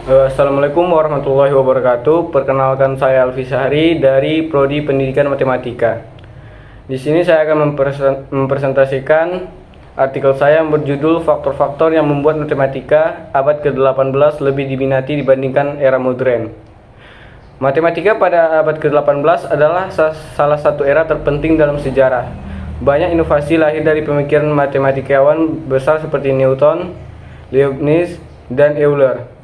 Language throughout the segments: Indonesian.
Assalamualaikum warahmatullahi wabarakatuh. Perkenalkan, saya Alfi Sahri dari Prodi Pendidikan Matematika. Di sini saya akan mempresentasikan artikel saya yang berjudul Faktor-faktor yang membuat matematika abad ke-18 lebih diminati dibandingkan era modern. Matematika pada abad ke-18 adalah salah satu era terpenting dalam sejarah. Banyak inovasi lahir dari pemikiran matematikawan besar seperti Newton, Leibniz, dan Euler.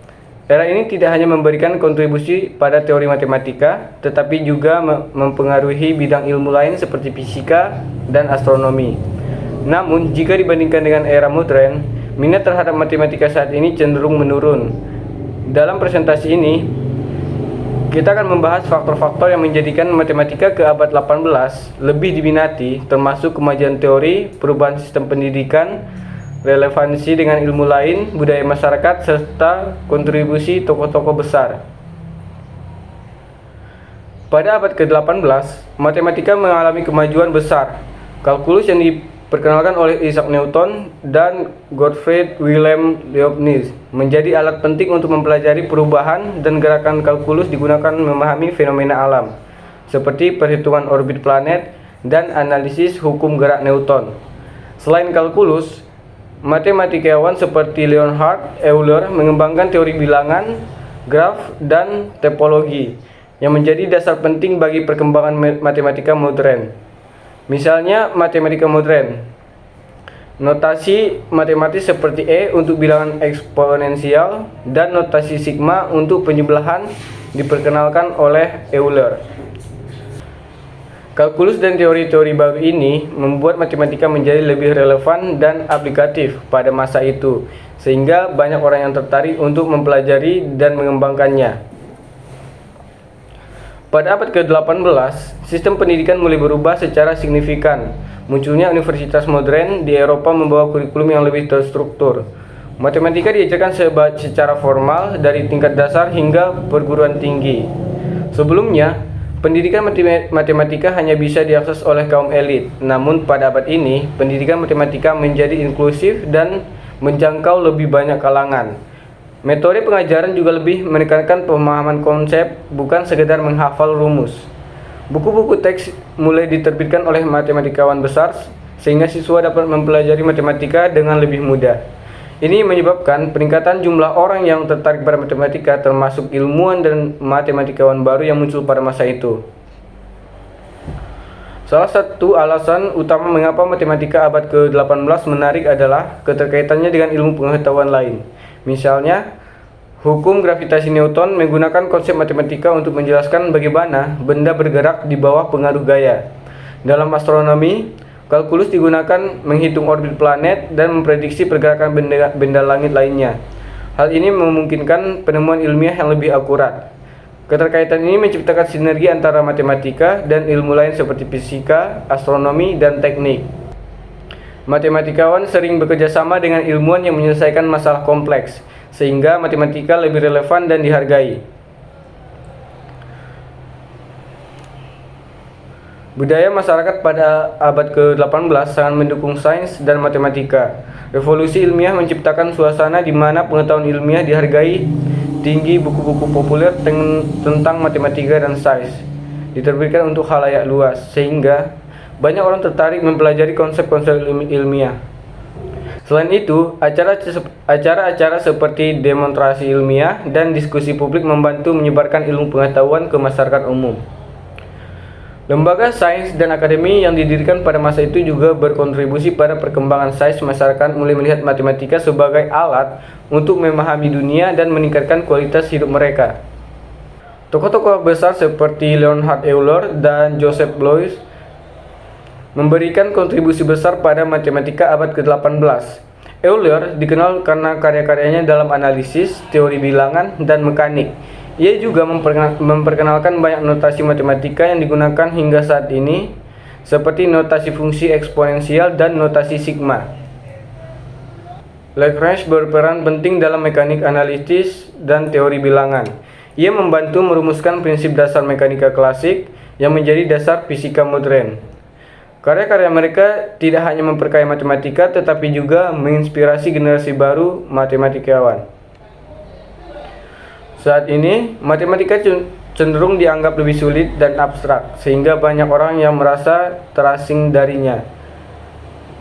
Era ini tidak hanya memberikan kontribusi pada teori matematika, tetapi juga mempengaruhi bidang ilmu lain seperti fisika dan astronomi. Namun, jika dibandingkan dengan era modern, minat terhadap matematika saat ini cenderung menurun. Dalam presentasi ini, kita akan membahas faktor-faktor yang menjadikan matematika ke abad 18 lebih diminati, termasuk kemajuan teori, perubahan sistem pendidikan, relevansi dengan ilmu lain, budaya masyarakat, serta kontribusi tokoh-tokoh besar. Pada abad ke-18, matematika mengalami kemajuan besar. Kalkulus yang diperkenalkan oleh Isaac Newton dan Gottfried Wilhelm Leibniz menjadi alat penting untuk mempelajari perubahan, dan gerakan kalkulus digunakan memahami fenomena alam, seperti perhitungan orbit planet dan analisis hukum gerak Newton. Selain kalkulus, matematikawan seperti Leonhard Euler mengembangkan teori bilangan, graf, dan topologi yang menjadi dasar penting bagi perkembangan matematika modern. Misalnya, matematika modern. Notasi matematis seperti E untuk bilangan eksponensial dan notasi sigma untuk penjumlahan diperkenalkan oleh Euler. Kalkulus dan teori-teori baru ini membuat matematika menjadi lebih relevan dan aplikatif pada masa itu, sehingga banyak orang yang tertarik untuk mempelajari dan mengembangkannya. Pada abad ke-18, sistem pendidikan mulai berubah secara signifikan. Munculnya universitas modern di Eropa membawa kurikulum yang lebih terstruktur. Matematika diajarkan secara formal dari tingkat dasar hingga perguruan tinggi. Sebelumnya, pendidikan matematika hanya bisa diakses oleh kaum elit. Namun pada abad ini, pendidikan matematika menjadi inklusif dan menjangkau lebih banyak kalangan. Metode pengajaran juga lebih menekankan pemahaman konsep, bukan sekedar menghafal rumus. Buku-buku teks mulai diterbitkan oleh matematikawan besar, sehingga siswa dapat mempelajari matematika dengan lebih mudah. Ini menyebabkan peningkatan jumlah orang yang tertarik pada matematika, termasuk ilmuwan dan matematikawan baru yang muncul pada masa itu. Salah satu alasan utama mengapa matematika abad ke-18 menarik adalah keterkaitannya dengan ilmu pengetahuan lain. Misalnya, hukum gravitasi Newton menggunakan konsep matematika untuk menjelaskan bagaimana benda bergerak di bawah pengaruh gaya. Dalam astronomi, kalkulus digunakan menghitung orbit planet dan memprediksi pergerakan benda langit lainnya. Hal ini memungkinkan penemuan ilmiah yang lebih akurat. Keterkaitan ini menciptakan sinergi antara matematika dan ilmu lain seperti fisika, astronomi, dan teknik. Matematikawan sering bekerja sama dengan ilmuwan yang menyelesaikan masalah kompleks, sehingga matematika lebih relevan dan dihargai. Budaya masyarakat pada abad ke-18 sangat mendukung sains dan matematika. Revolusi ilmiah menciptakan suasana di mana pengetahuan ilmiah dihargai tinggi, buku-buku populer tentang matematika dan sains diterbitkan untuk khalayak luas, sehingga banyak orang tertarik mempelajari konsep-konsep ilmiah. Selain itu, acara-acara seperti demonstrasi ilmiah dan diskusi publik membantu menyebarkan ilmu pengetahuan ke masyarakat umum. Lembaga sains dan akademi yang didirikan pada masa itu juga berkontribusi pada perkembangan sains. Masyarakat mulai melihat matematika sebagai alat untuk memahami dunia dan meningkatkan kualitas hidup mereka. Tokoh-tokoh besar seperti Leonhard Euler dan Joseph Blois memberikan kontribusi besar pada matematika abad ke-18. Euler dikenal karena karya-karyanya dalam analisis, teori bilangan, dan mekanik. Ia juga memperkenalkan banyak notasi matematika yang digunakan hingga saat ini, seperti notasi fungsi eksponensial dan notasi sigma. Lagrange berperan penting dalam mekanik analitis dan teori bilangan. Ia membantu merumuskan prinsip dasar mekanika klasik yang menjadi dasar fisika modern. Karya-karya mereka tidak hanya memperkaya matematika, tetapi juga menginspirasi generasi baru matematikawan. Saat ini, matematika cenderung dianggap lebih sulit dan abstrak, sehingga banyak orang yang merasa terasing darinya.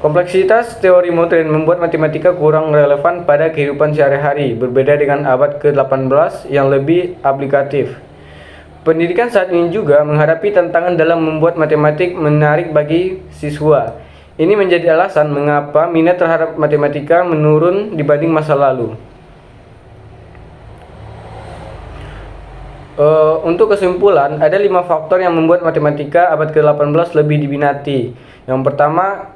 Kompleksitas teori modern membuat matematika kurang relevan pada kehidupan sehari-hari, berbeda dengan abad ke-18 yang lebih aplikatif. Pendidikan saat ini juga menghadapi tantangan dalam membuat matematik menarik bagi siswa. Ini menjadi alasan mengapa minat terhadap matematika menurun dibanding masa lalu. Untuk kesimpulan, ada 5 faktor yang membuat matematika abad ke-18 lebih diminati. Yang pertama,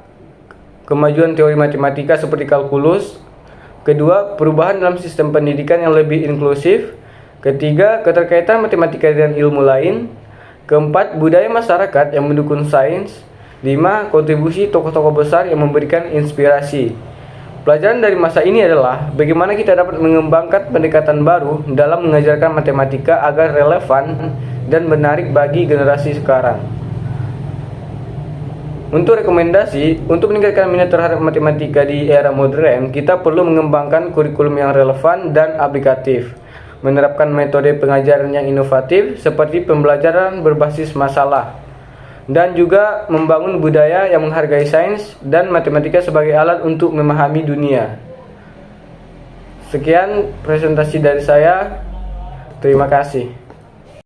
kemajuan teori matematika seperti kalkulus. Kedua, perubahan dalam sistem pendidikan yang lebih inklusif. Ketiga, keterkaitan matematika dengan ilmu lain. Keempat, budaya masyarakat yang mendukung sains. 5. Kontribusi tokoh-tokoh besar yang memberikan inspirasi. Pelajaran dari masa ini adalah bagaimana kita dapat mengembangkan pendekatan baru dalam mengajarkan matematika agar relevan dan menarik bagi generasi sekarang. Untuk rekomendasi, untuk meningkatkan minat terhadap matematika di era modern, kita perlu mengembangkan kurikulum yang relevan dan aplikatif, menerapkan metode pengajaran yang inovatif seperti pembelajaran berbasis masalah, dan juga membangun budaya yang menghargai sains dan matematika sebagai alat untuk memahami dunia. Sekian presentasi dari saya. Terima kasih.